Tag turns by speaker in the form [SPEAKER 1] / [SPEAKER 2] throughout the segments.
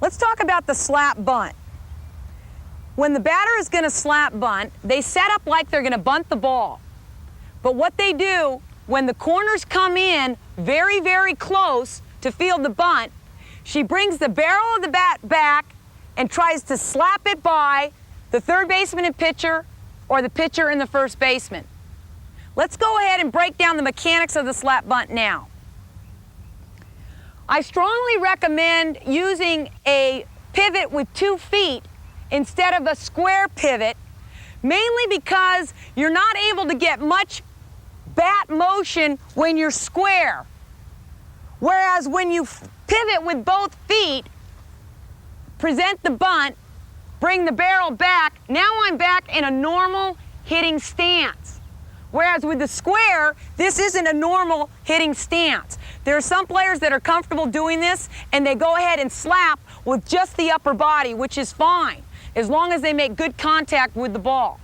[SPEAKER 1] Let's talk about the slap bunt. When the batter is going to slap bunt, they set up like they're going to bunt the ball. But what they do, when the corners come in very, very close to field the bunt, she brings the barrel of the bat back and tries to slap it by the third baseman and pitcher or the pitcher and the first baseman. Let's go ahead and break down the mechanics of the slap bunt now. I strongly recommend using a pivot with 2 feet instead of a square pivot, mainly because you're not able to get much bat motion when you're square. Whereas when you pivot with both feet, present the bunt, bring the barrel back, now I'm back in a normal hitting stance. Whereas with the square, this isn't a normal hitting stance. There are some players that are comfortable doing this and they go ahead and slap with just the upper body, which is fine, as long as they make good contact with the ball.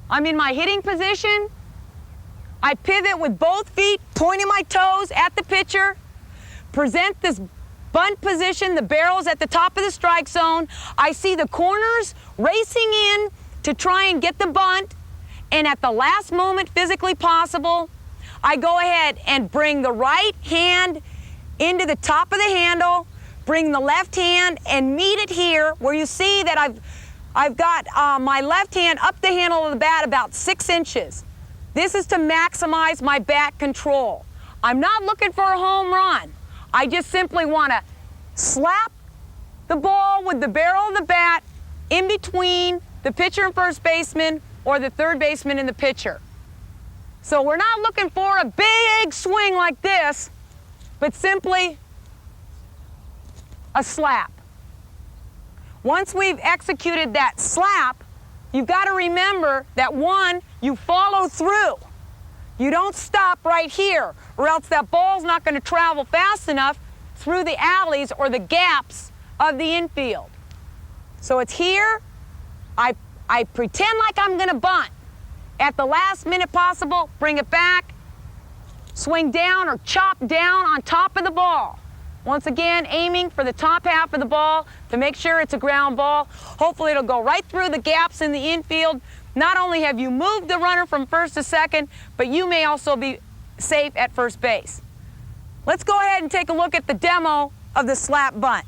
[SPEAKER 1] I'm in my hitting position. I pivot with both feet, pointing my toes at the pitcher, present this bunt position, the barrel's at the top of the strike zone. I see the corners racing in to try and get the bunt, and at the last moment physically possible, I go ahead and bring the right hand into the top of the handle, bring the left hand and meet it here where you see that I've got my left hand up the handle of the bat about 6 inches. This is to maximize my bat control. I'm not looking for a home run. I just simply want to slap the ball with the barrel of the bat in between the pitcher and first baseman or the third baseman and the pitcher. So we're not looking for a big swing like this, but simply a slap. Once we've executed that slap, you've got to remember that one, you follow through. You don't stop right here, or else that ball's not going to travel fast enough through the alleys or the gaps of the infield. So it's here, I pretend like I'm going to bunt. At the last minute possible, bring it back, swing down or chop down on top of the ball. Once again, aiming for the top half of the ball to make sure it's a ground ball. Hopefully it'll go right through the gaps in the infield. Not only have you moved the runner from first to second, but you may also be safe at first base. Let's go ahead and take a look at the demo of the slap bunt.